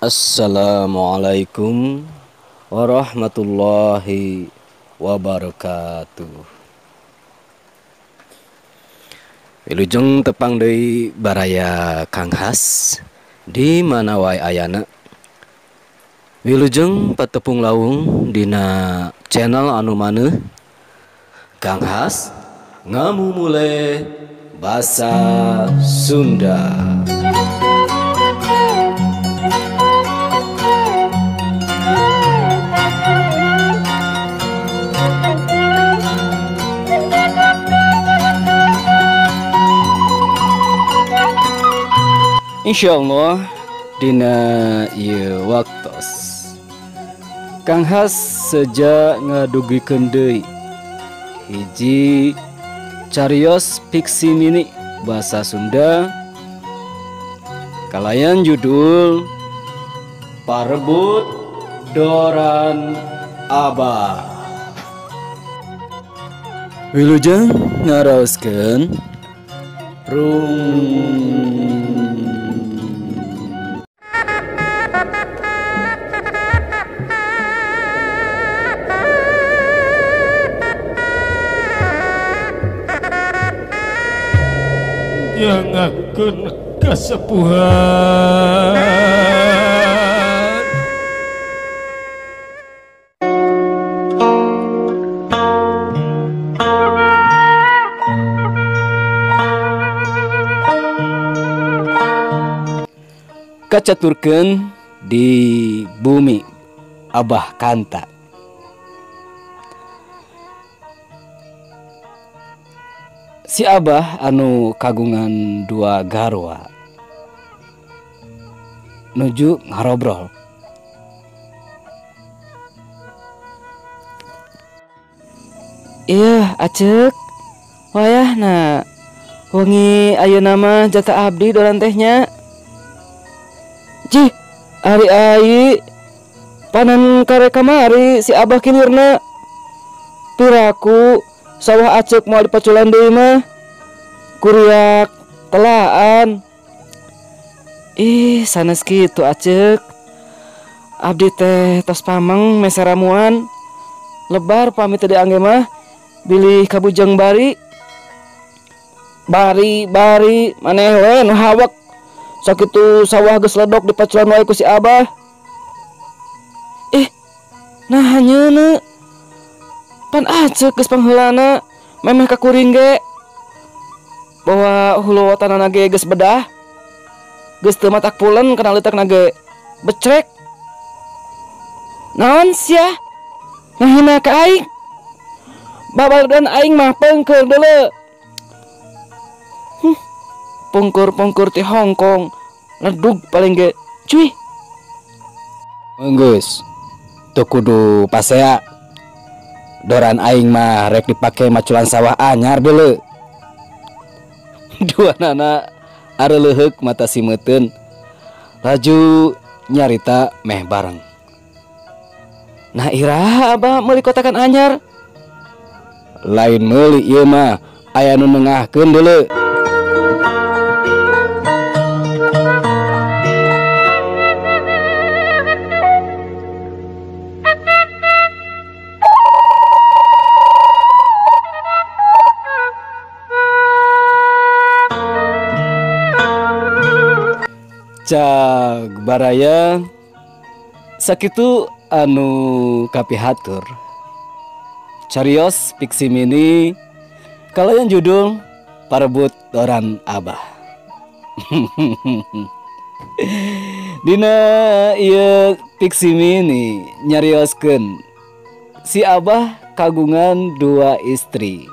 Assalamualaikum warahmatullahi wabarakatuh. Wilujeng tepang deui baraya Kang Has di mana wae ayana. Wilujeng patepung lawung dina channel anu maneuh Kang Has ngamumule basa Sunda. Insyaallah dina ieu waktos Kang Has seja ngadugikeun deui hiji cariyos fiksi mini basa Sunda kalayan judul Parebut Doran Abah. Wilujeng ngaraoskeun rung. Nyangakeun kasepuhan kacaturkeun di bumi Abah Kanta. Si Abah anu kagungan dua garwa nuju ngarobrol. Iya acek wayahna wengi ayeuna mah jaka abdi doran tehnya. Jih ari ai panan kare kamari si Abah kilirna piraku sawah acek mau dipaculan deui mah kuriak telaan. Ih sanes kitu acek abdi teh tos pameng mese ramuan lebar pamit teu diangge mah bilih kabujang bari maneh we nu hawak sakitu sawah geus ledok dipaculan wae ku si Abah. Nah hanyeuna pan acek geus pangheulana memeh ka kuring ge bahwa hulu watanana ge geus bedah geus teu matak pulen kana leutakna ge becrek. Naon sia ngahina ka aing babaldan aing mah peungkeur deuleu. Pungkur ti Hongkong ledug paling ge cuy. Geus teu kudu pasea doran aing mah rek dipake maculan sawah anyar deuleu. Duanana areleuheuk mata simeuteun laju nyarita meh bareng. Nah iraha Abah meuli kotakan anyar? Lain meuli ieu mah aya nu nengahkeun deuleu. Cag baraya sakitu anu kapihatur cariyos fiksi mini kalayan judul Parebut Doran Abah. Dina ieu fiksi mini nyarioskeun si Abah kagungan dua istri.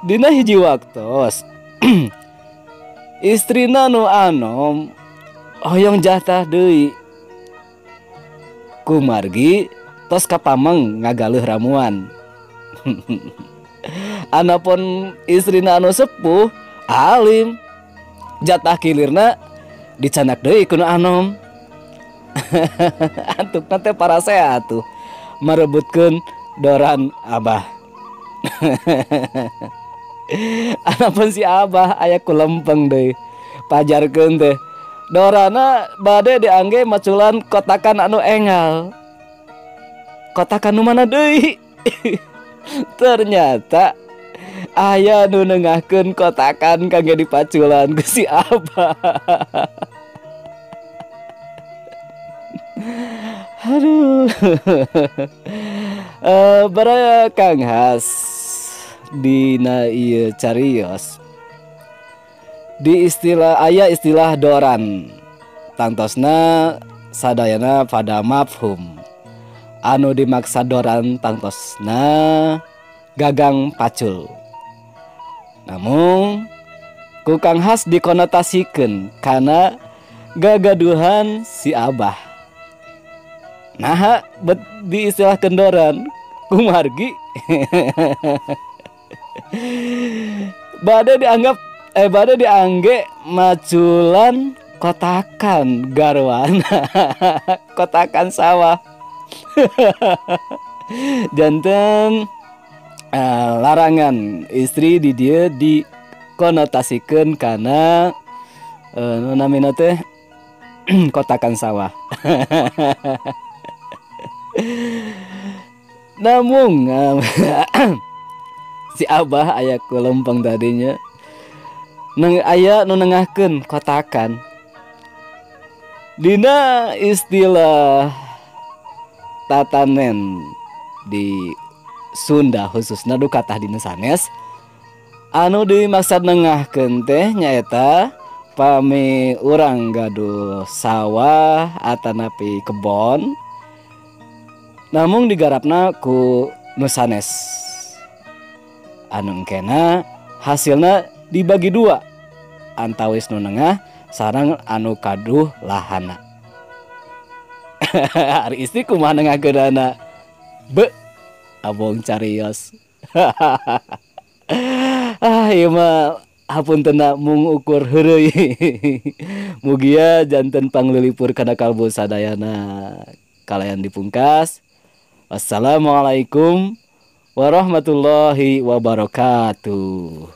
Dina hiji waktos istrina nu anom hoyong jatah deui kumargi tos kapameng ngagaleuh ramuan. Anapun istrina anu sepuh alim jatah kilirna dicanak deui ku nu anom. Antukna teh parasea atuh marebutkeun doran Abah. Anapun si Abah aya ku lempeng deui pajarkeun teh Dorana bade diangge maculan kotakan anu engal. Kotakan nu mana deui? Ternyata aya nu nengahkeun kotakan kangge dipaculan ku si Abah. Aduh. Bara Kang Has dina ieu cariyos di istilah aya istilah doran tangtosna sadayana pada mafhum anu dimaksud doran tangtosna gagang pacul. Namun ku Kang Has dikonotasikan karena gagaduhan si Abah. Nah, bet di istilah kendoran kumargi bade diangge maculan kotakan garwana. Kotakan sawah. Janten larangan istri di dia dikonotasikan karena namina teh kotakan sawah. Namun si Abah aya ku lempeng tadinya aya nu nengahkeun kotakan dina istilah tatanen di Sunda khususna duka tah dina sanes anu dimaksud nengahkeun teh nyaeta pami urang gaduh sawah atanapi kebon namun digarapna ku nu sanes anu engkena hasilna dibagi dua antawis nu nengah sareng anu kaduh lahana. Ari istri kumaha nengahkeunana be abong cariyos. Ieu mah hapuntenna mung ukur heureuy. Mugia janten panglilipur kana kalbu sadayana kalayan dipungkas. Wassalamualaikum warahmatullahi wabarakatuh.